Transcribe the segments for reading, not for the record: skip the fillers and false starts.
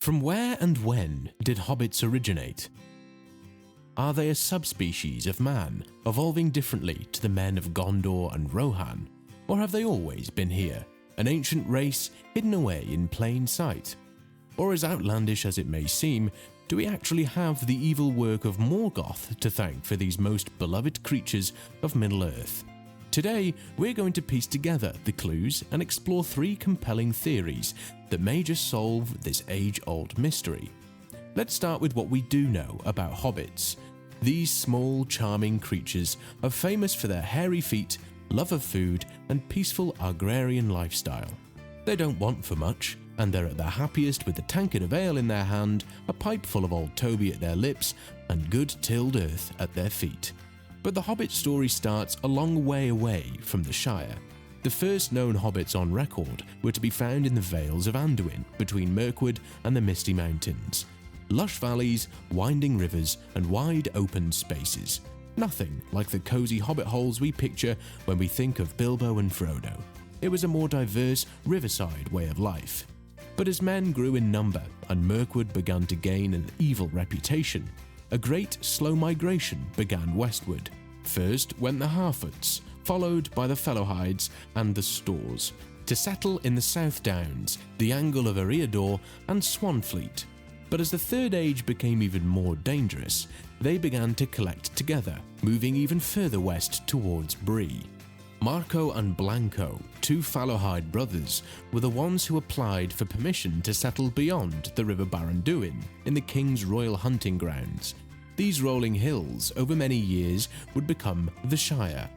From where and when did hobbits originate? Are they a subspecies of man, evolving differently to the men of Gondor and Rohan, or have they always been here, an ancient race hidden away in plain sight? Or as outlandish as it may seem, do we actually have the evil work of Morgoth to thank for these most beloved creatures of Middle-earth? Today, we're going to piece together the clues and explore 3 compelling theories that may just solve this age-old mystery. Let's start with what we do know about hobbits. These small, charming creatures are famous for their hairy feet, love of food, and peaceful agrarian lifestyle. They don't want for much, and they're at their happiest with a tankard of ale in their hand, a pipe full of old Toby at their lips, and good tilled earth at their feet. But the Hobbit story starts a long way away from the Shire. The first known hobbits on record were to be found in the Vales of Anduin, between Mirkwood and the Misty Mountains. Lush valleys, winding rivers, and wide open spaces. Nothing like the cosy hobbit holes we picture when we think of Bilbo and Frodo. It was a more diverse, riverside way of life. But as men grew in number and Mirkwood began to gain an evil reputation, a great slow migration began westward. First went the Harfoots, followed by the Fellowhides and the Stores, to settle in the South Downs, the Angle of Eriador and Swanfleet. But as the Third Age became even more dangerous, they began to collect together, moving even further west towards Bree. Marco and Blanco, 2 Fallowhide brothers, were the ones who applied for permission to settle beyond the River Barranduin in the King's royal hunting grounds. These rolling hills over many years would become the Shire.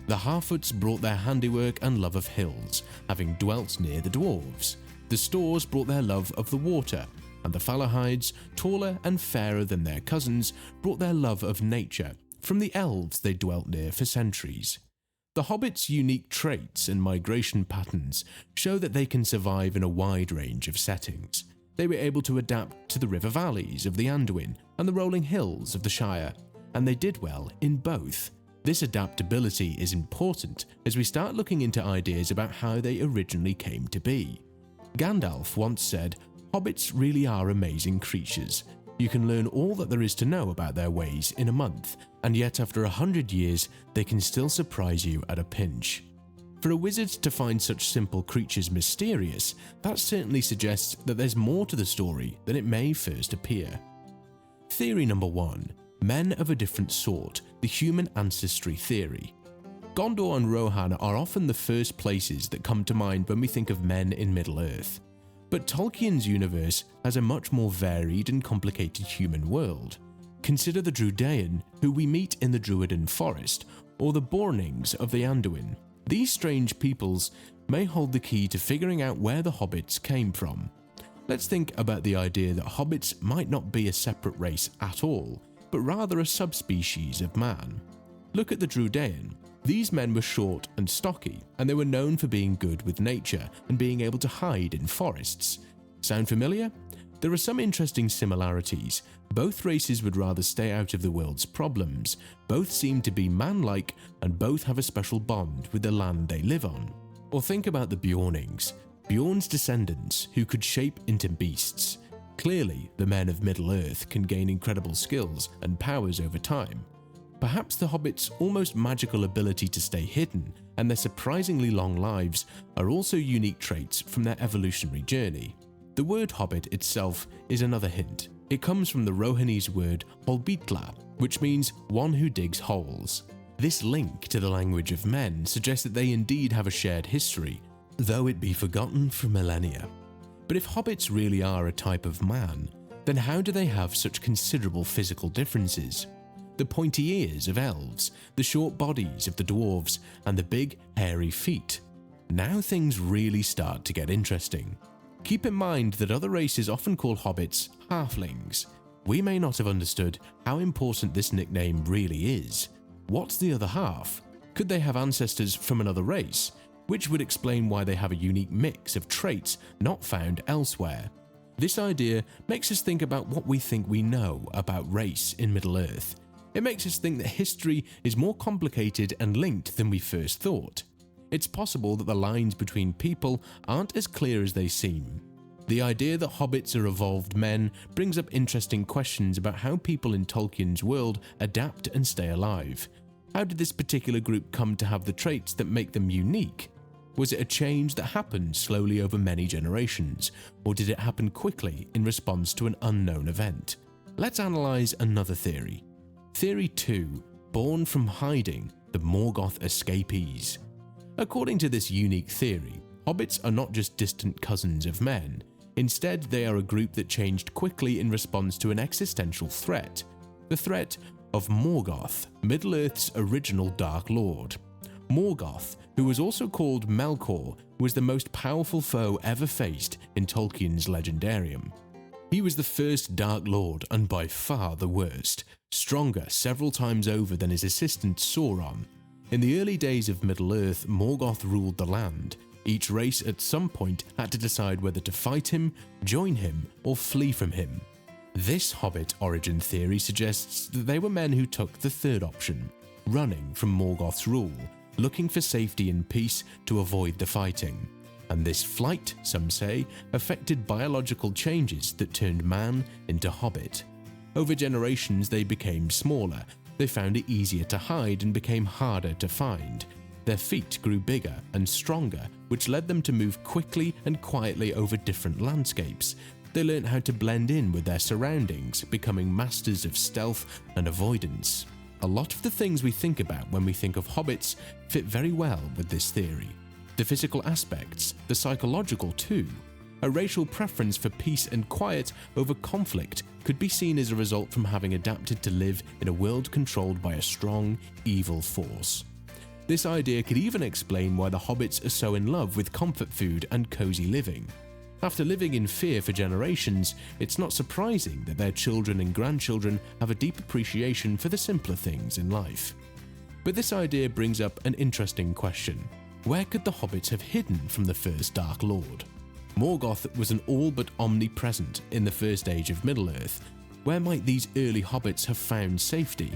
The Harfoots brought their handiwork and love of hills, having dwelt near the dwarves. The Stores brought their love of the water, and the Fallowhides, taller and fairer than their cousins, brought their love of nature from the elves they dwelt near for centuries. The Hobbits' unique traits and migration patterns show that they can survive in a wide range of settings. They were able to adapt to the river valleys of the Anduin and the rolling hills of the Shire, and they did well in both. This adaptability is important as we start looking into ideas about how they originally came to be. Gandalf once said, "Hobbits really are amazing creatures. You can learn all that there is to know about their ways in a month, and yet after 100 years, they can still surprise you at a pinch." For a wizard to find such simple creatures mysterious, that certainly suggests that there's more to the story than it may first appear. Theory number 1. Men of a different sort, the human ancestry theory. Gondor and Rohan are often the first places that come to mind when we think of men in Middle-earth. But Tolkien's universe has a much more varied and complicated human world. Consider the Druidain, who we meet in the Druidan Forest, or the Bornings of the Anduin. These strange peoples may hold the key to figuring out where the hobbits came from. Let's think about the idea that hobbits might not be a separate race at all, but rather a subspecies of man. Look at the Druidain. These men were short and stocky, and they were known for being good with nature and being able to hide in forests. Sound familiar? There are some interesting similarities. Both races would rather stay out of the world's problems, both seem to be man-like, and both have a special bond with the land they live on. Or think about the Beornings, Bjorn's descendants who could shape into beasts. Clearly, the men of Middle-earth can gain incredible skills and powers over time. Perhaps the Hobbits' almost magical ability to stay hidden and their surprisingly long lives are also unique traits from their evolutionary journey. The word Hobbit itself is another hint. It comes from the Rohanese word Holbitla, which means one who digs holes. This link to the language of men suggests that they indeed have a shared history, though it be forgotten for millennia. But if hobbits really are a type of man, then how do they have such considerable physical differences? The pointy ears of elves, the short bodies of the dwarves, and the big, hairy feet. Now things really start to get interesting. Keep in mind that other races often call hobbits halflings. We may not have understood how important this nickname really is. What's the other half? Could they have ancestors from another race? Which would explain why they have a unique mix of traits not found elsewhere. This idea makes us think about what we think we know about race in Middle-earth. It makes us think that history is more complicated and linked than we first thought. It's possible that the lines between people aren't as clear as they seem. The idea that hobbits are evolved men brings up interesting questions about how people in Tolkien's world adapt and stay alive. How did this particular group come to have the traits that make them unique? Was it a change that happened slowly over many generations, or did it happen quickly in response to an unknown event? Let's analyze another theory. Theory 2, born from hiding, the Morgoth escapees. According to this unique theory, hobbits are not just distant cousins of men. Instead, they are a group that changed quickly in response to an existential threat. The threat of Morgoth, Middle-earth's original Dark Lord. Morgoth, who was also called Melkor, was the most powerful foe ever faced in Tolkien's legendarium. He was the first Dark Lord and by far the worst, stronger several times over than his assistant Sauron. In the early days of Middle-earth, Morgoth ruled the land. Each race at some point had to decide whether to fight him, join him, or flee from him. This Hobbit origin theory suggests that they were men who took the third option, running from Morgoth's rule, looking for safety and peace to avoid the fighting. And this flight, some say, affected biological changes that turned man into hobbit. Over generations they became smaller, they found it easier to hide and became harder to find. Their feet grew bigger and stronger, which led them to move quickly and quietly over different landscapes. They learned how to blend in with their surroundings, becoming masters of stealth and avoidance. A lot of the things we think about when we think of hobbits fit very well with this theory. The physical aspects, the psychological too. A racial preference for peace and quiet over conflict could be seen as a result from having adapted to live in a world controlled by a strong, evil force. This idea could even explain why the hobbits are so in love with comfort food and cozy living. After living in fear for generations, it's not surprising that their children and grandchildren have a deep appreciation for the simpler things in life. But this idea brings up an interesting question. Where could the hobbits have hidden from the first Dark Lord? Morgoth was an all but omnipresent in the first age of Middle-earth. Where might these early hobbits have found safety?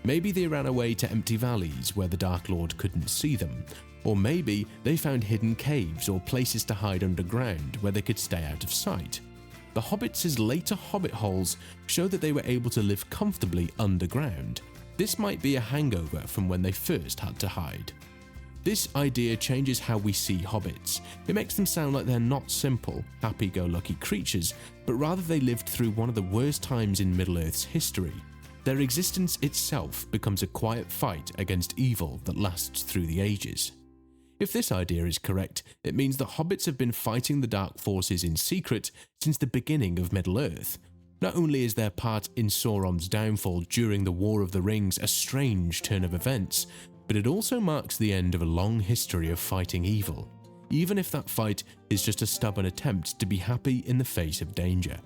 Maybe they ran away to empty valleys where the Dark Lord couldn't see them. Or maybe they found hidden caves or places to hide underground where they could stay out of sight. The hobbits' later hobbit holes show that they were able to live comfortably underground. This might be a hangover from when they first had to hide. This idea changes how we see hobbits. It makes them sound like they're not simple, happy-go-lucky creatures, but rather they lived through one of the worst times in Middle-earth's history. Their existence itself becomes a quiet fight against evil that lasts through the ages. If this idea is correct, it means the hobbits have been fighting the dark forces in secret since the beginning of Middle-earth. Not only is their part in Sauron's downfall during the War of the Rings a strange turn of events, but it also marks the end of a long history of fighting evil, even if that fight is just a stubborn attempt to be happy in the face of danger.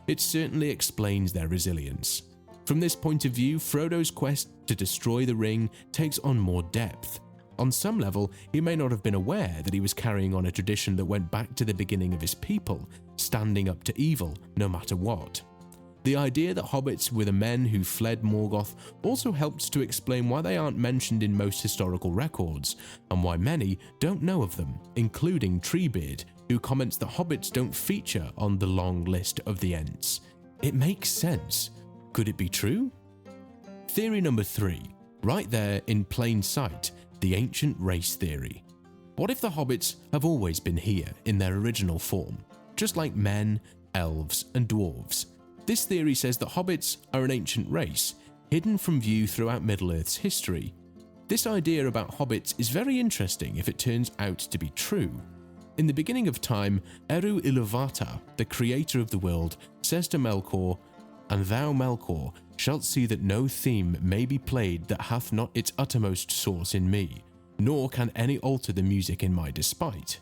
It certainly explains their resilience. From this point of view, Frodo's quest to destroy the ring takes on more depth. On some level, he may not have been aware that he was carrying on a tradition that went back to the beginning of his people, standing up to evil no matter what. The idea that hobbits were the men who fled Morgoth also helps to explain why they aren't mentioned in most historical records, and why many don't know of them, including Treebeard, who comments that hobbits don't feature on the long list of the Ents. It makes sense. Could it be true? Theory number 3, right there in plain sight, the ancient race theory. What if the hobbits have always been here in their original form, just like men, elves, and dwarves? This theory says that hobbits are an ancient race, hidden from view throughout Middle-earth's history. This idea about hobbits is very interesting if it turns out to be true. In the beginning of time, Eru Iluvatar, the creator of the world, says to Melkor, "And thou, Melkor, shalt see that no theme may be played that hath not its uttermost source in me, nor can any alter the music in my despite."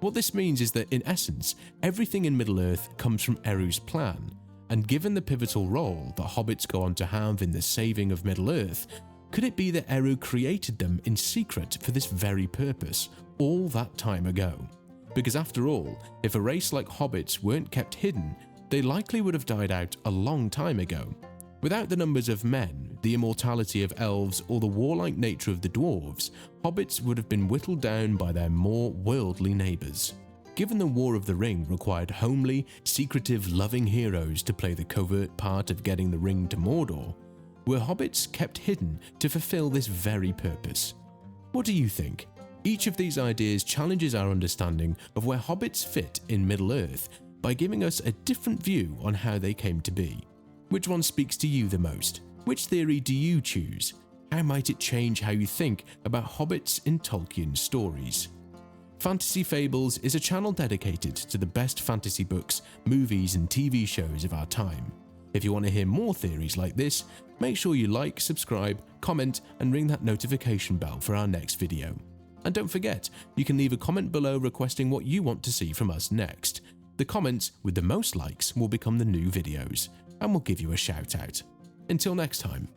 What this means is that, in essence, everything in Middle-earth comes from Eru's plan, and given the pivotal role that hobbits go on to have in the saving of Middle-earth, could it be that Eru created them in secret for this very purpose, all that time ago? Because after all, if a race like hobbits weren't kept hidden, they likely would have died out a long time ago. Without the numbers of men, the immortality of elves, or the warlike nature of the dwarves, hobbits would have been whittled down by their more worldly neighbours. Given the War of the Ring required homely, secretive, loving heroes to play the covert part of getting the ring to Mordor, were hobbits kept hidden to fulfill this very purpose? What do you think? Each of these ideas challenges our understanding of where hobbits fit in Middle-earth by giving us a different view on how they came to be. Which one speaks to you the most? Which theory do you choose? How might it change how you think about hobbits in Tolkien's stories? Fantasy Fables is a channel dedicated to the best fantasy books, movies and TV shows of our time. If you want to hear more theories like this, make sure you like, subscribe, comment and ring that notification bell for our next video. And don't forget, you can leave a comment below requesting what you want to see from us next. The comments with the most likes will become the new videos, and we'll give you a shout out. Until next time.